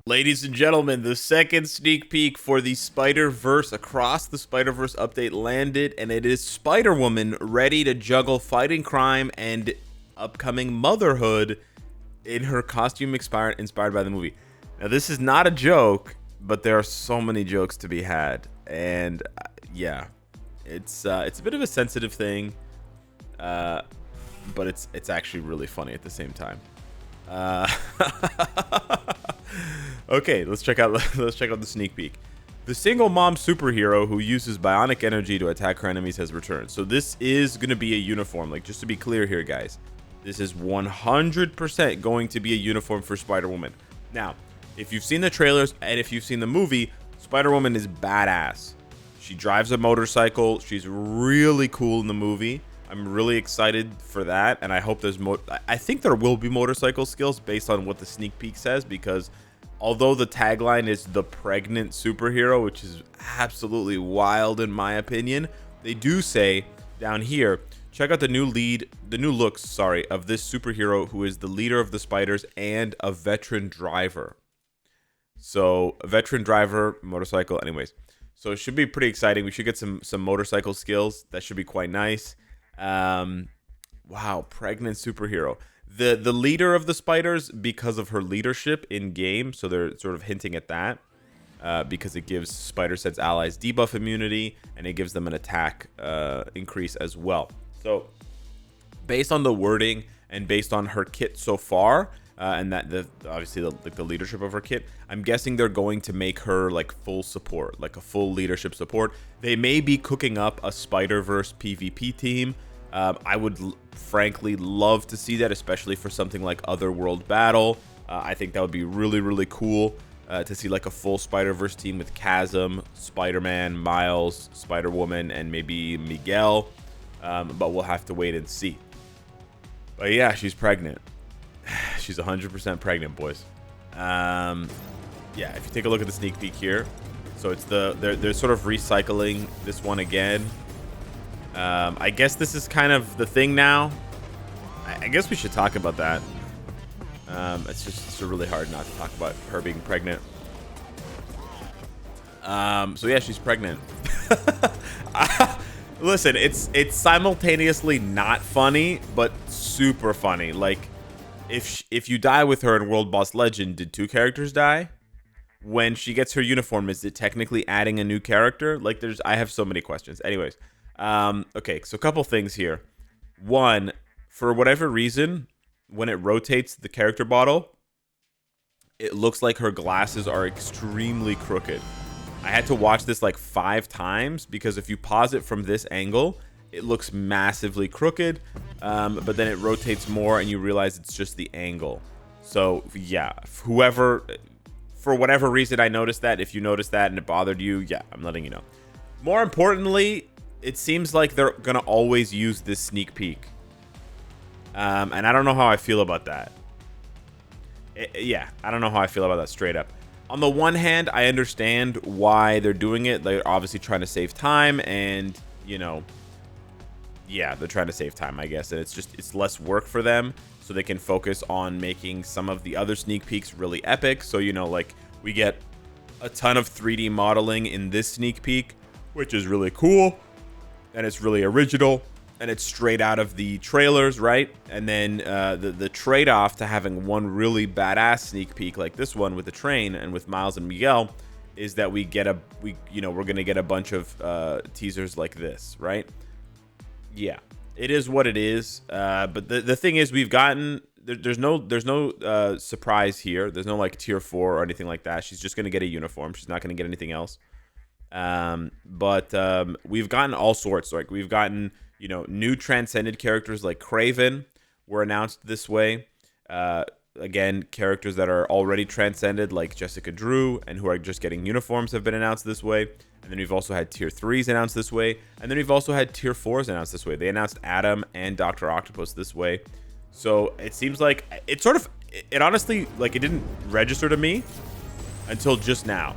Ladies and gentlemen, the second sneak peek for the Spider-Verse Across the Spider-Verse update landed, and it is Spider-Woman ready to juggle fighting crime and upcoming motherhood in her costume inspired by the movie. Now, this is not a joke, but there are so many jokes to be had, and yeah, it's a bit of a sensitive thing, but it's actually really funny at the same time. Okay, let's check out the sneak peek. The single mom superhero who uses bionic energy to attack her enemies has returned. So this is going to be a uniform. Like, just to be clear here, guys, this is 100% going to be a uniform for Spider-Woman. Now, if you've seen the trailers and if you've seen the movie, Spider-Woman is badass. She drives a motorcycle. She's really cool in the movie. I'm really excited for that, and I hope there's I think there will be motorcycle skills based on what the sneak peek says, because although the tagline is the pregnant superhero, which is absolutely wild in my opinion, they do say down here, check out the new looks of this superhero who is the leader of the spiders and a veteran driver. So a veteran driver, motorcycle, anyways. So it should be pretty exciting. We should get some motorcycle skills. That should be quite nice. Wow, pregnant superhero. The leader of the spiders because of her leadership in game, so they're sort of hinting at that, because it gives Spider Sense allies debuff immunity and it gives them an attack increase as well. So based on the wording and based on her kit so far, and that obviously the leadership of her kit, I'm guessing they're going to make her like full support, like a full leadership support. They may be cooking up a Spider-Verse PvP team. I would frankly love to see that, especially for something like Otherworld Battle. I think that would be really, really cool to see like a full Spider-Verse team with Chasm, Spider-Man, Miles, Spider-Woman, and maybe Miguel. But we'll have to wait and see. But yeah, she's pregnant. She's 100% pregnant, boys. Yeah, if you take a look at the sneak peek here, so it's they're sort of recycling this one again. I guess this is kind of the thing now. I guess we should talk about that. It's really hard not to talk about her being pregnant. So yeah, she's pregnant. Listen, it's simultaneously not funny, but super funny. Like, if you die with her in World Boss Legend, did 2 characters die? When she gets her uniform, is it technically adding a new character? Like, I have so many questions. Anyways, okay, so a couple things here. One, for whatever reason, when it rotates the character bottle, it looks like her glasses are extremely crooked. I had to watch this like 5 times because if you pause it from this angle, it looks massively crooked, but then it rotates more and you realize it's just the angle. So yeah, for whatever reason I noticed that. If you noticed that and it bothered you, yeah, I'm letting you know. More importantly, it seems like they're gonna always use this sneak peek, and I don't know how I feel about that. Yeah, I don't know how I feel about that straight up. On the one hand, I understand why they're doing it. They're obviously trying to save time, and you know, yeah, they're trying to save time, I guess, and it's less work for them, so they can focus on making some of the other sneak peeks really epic. So, you know, like, we get a ton of 3D modeling in this sneak peek, which is really cool, and it's really original, and it's straight out of the trailers, right? And then the trade-off to having one really badass sneak peek like this one with the train and with Miles and Miguel is that we're gonna get a bunch of teasers like this, right? Yeah, it is what it is. But the thing is, we've gotten there's no surprise here. There's no like tier 4 or anything like that. She's just gonna get a uniform. She's not gonna get anything else. But we've gotten all sorts. Like, we've gotten, you know, new transcended characters like Kraven were announced this way. Again, characters that are already transcended like Jessica Drew and who are just getting uniforms have been announced this way. And then we've also had tier 3s announced this way. And then we've also had tier 4s announced this way. They announced Adam and Dr. Octopus this way. So it seems like it honestly, like, it didn't register to me until just now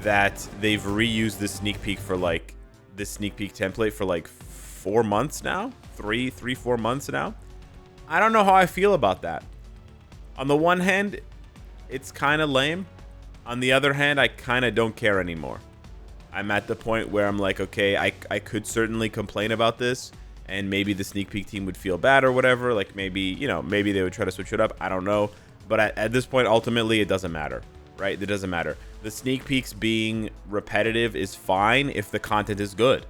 that they've reused this sneak peek for like this sneak peek template for like 4 months now, 4 months now. I don't know how I feel about that. On the one hand, it's kind of lame, On the other hand, I kind of don't care anymore. I'm at the point where I'm like, okay, I could certainly complain about this, and maybe the sneak peek team would feel bad or whatever. Like maybe, you know, maybe they would try to switch it up. I don't know. But at this point, ultimately, it doesn't matter, right? It doesn't matter. The sneak peeks being repetitive is fine if the content is good.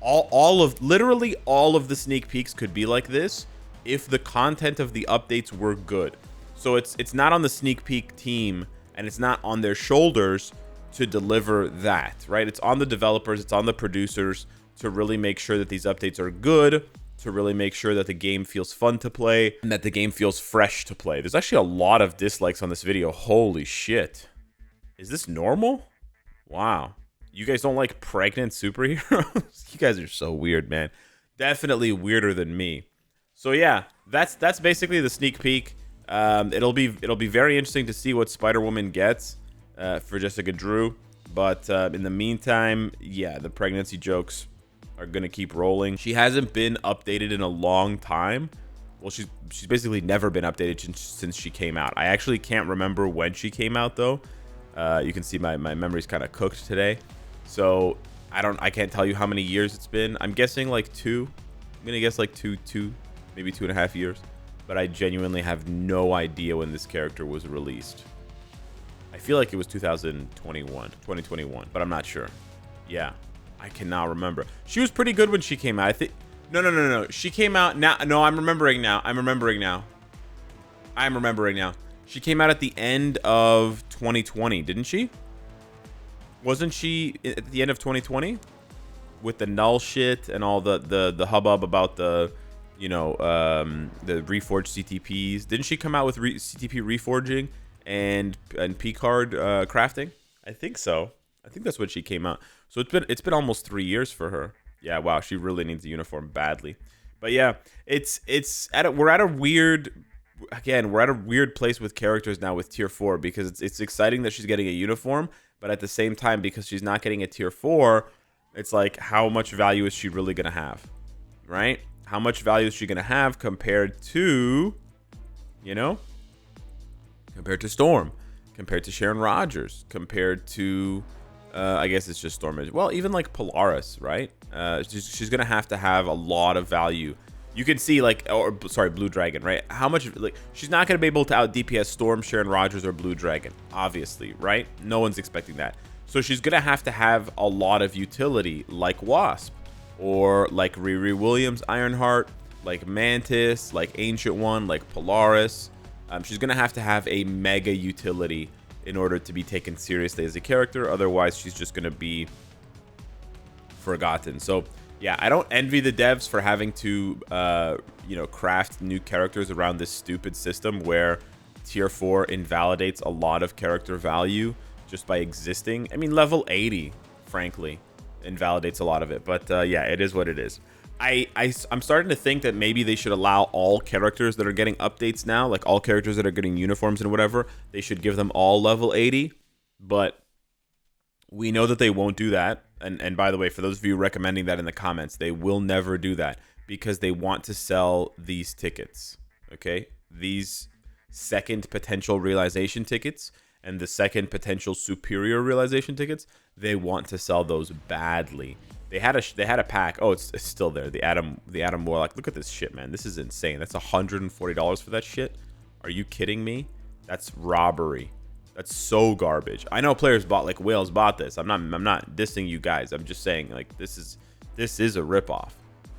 Literally all of the sneak peeks could be like this if the content of the updates were good. So it's not on the sneak peek team and it's not on their shoulders to deliver that, right? It's on the developers, it's on the producers to really make sure that these updates are good, to really make sure that the game feels fun to play and that the game feels fresh to play. There's actually a lot of dislikes on this video. Holy shit. Is this normal? Wow. You guys don't like pregnant superheroes? You guys are so weird, man. Definitely weirder than me. So yeah, that's basically the sneak peek. It'll be very interesting to see what Spider-Woman gets for Jessica Drew. But in the meantime, yeah, the pregnancy jokes are gonna keep rolling. She hasn't been updated in a long time. Well, she's basically never been updated since she came out. I actually can't remember when she came out though. You can see my memory's kind of cooked today. So I can't tell you how many years it's been. I'm guessing like 2. I'm gonna guess like two, maybe 2.5 years. But I genuinely have no idea when this character was released. I feel like it was 2021, but I'm not sure. Yeah, I cannot remember. She was pretty good when she came out. I think. No. She came out now. No, I'm remembering now. She came out at the end of 2020, didn't she? Wasn't she at the end of 2020 with the null shit and all the hubbub about the, you know, the reforged CTPs? Didn't she come out with CTP reforging and P card crafting? I think so. I think that's when she came out. So it's been almost 3 years for her. Yeah, wow, she really needs a uniform badly. But yeah, we're at a weird place with characters now with tier 4 because it's exciting that she's getting a uniform, but at the same time, because she's not getting a tier 4, it's like, how much value is she really gonna have, right? How much value is she gonna have compared to, you know, compared to Storm, compared to Sharon Rogers, compared to I guess it's just Storm. Well, even like Polaris, right? She's gonna have to have a lot of value. You can see Blue Dragon, right? How much, like, she's not gonna be able to out DPS Storm, Sharon Rogers, or Blue Dragon, obviously, right? No one's expecting that. So she's gonna have to have a lot of utility, like Wasp, or like Riri Williams, Ironheart, like Mantis, like Ancient One, like Polaris. She's gonna have to have a mega utility in order to be taken seriously as a character. Otherwise, she's just gonna be forgotten. So yeah, I don't envy the devs for having to craft new characters around this stupid system where tier 4 invalidates a lot of character value just by existing. I mean, level 80, frankly, invalidates a lot of it. But yeah, it is what it is. I'm starting to think that maybe they should allow all characters that are getting updates now, like all characters that are getting uniforms and whatever, they should give them all level 80. But we know that they won't do that. And by the way, for those of you recommending that in the comments, they will never do that because they want to sell these tickets, okay? These second potential realization tickets and the second potential superior realization tickets, they want to sell those badly. They had a pack. Oh, it's still there. The Adam Warlock. Look at this shit, man. This is insane. That's $140 for that shit. Are you kidding me? That's robbery. That's so garbage. I know players bought, like, whales bought this. I'm not dissing you guys. I'm just saying, like, this is a ripoff,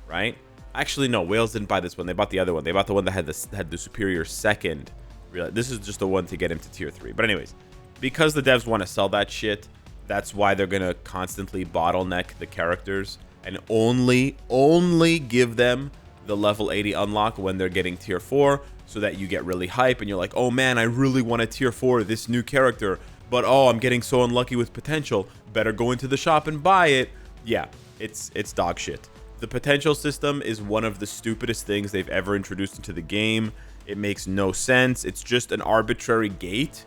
right? Actually, no, whales didn't buy this one. They bought the other one. They bought the one that had the superior second. This is just the one to get into tier 3. But anyways, because the devs want to sell that shit, that's why they're gonna constantly bottleneck the characters and only give them the level 80 unlock when they're getting tier 4, so that you get really hype and you're like, oh man, I really want a tier 4 this new character, but oh, I'm getting so unlucky with potential. Better go into the shop and buy it. Yeah, it's dog shit. The potential system is one of the stupidest things they've ever introduced into the game. It makes no sense. It's just an arbitrary gate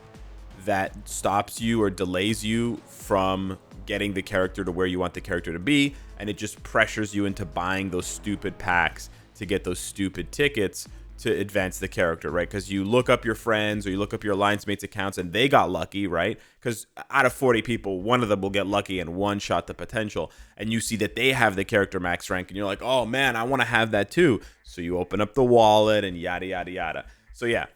that stops you or delays you from getting the character to where you want the character to be, and it just pressures you into buying those stupid packs to get those stupid tickets to advance the character, right? Because you look up your friends or you look up your alliance mates accounts and they got lucky, right? Because out of 40 people, one of them will get lucky and one shot the potential, and you see that they have the character max rank and you're like, oh man, I want to have that too. So you open up the wallet and yada yada yada. So yeah,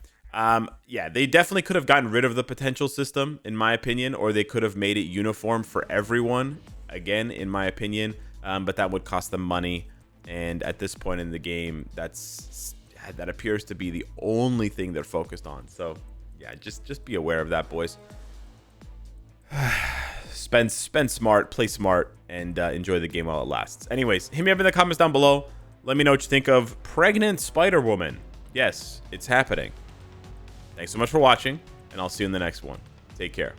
they definitely could have gotten rid of the potential system, in my opinion, or they could have made it uniform for everyone, again, in my opinion. But that would cost them money, and at this point in the game, that appears to be the only thing they're focused on. So yeah, just be aware of that, boys. Spend smart, play smart, and enjoy the game while it lasts. Anyways, hit me up in the comments down below. Let me know what you think of Pregnant Spider-Woman. Yes, it's happening. Thanks so much for watching, and I'll see you in the next one. Take care.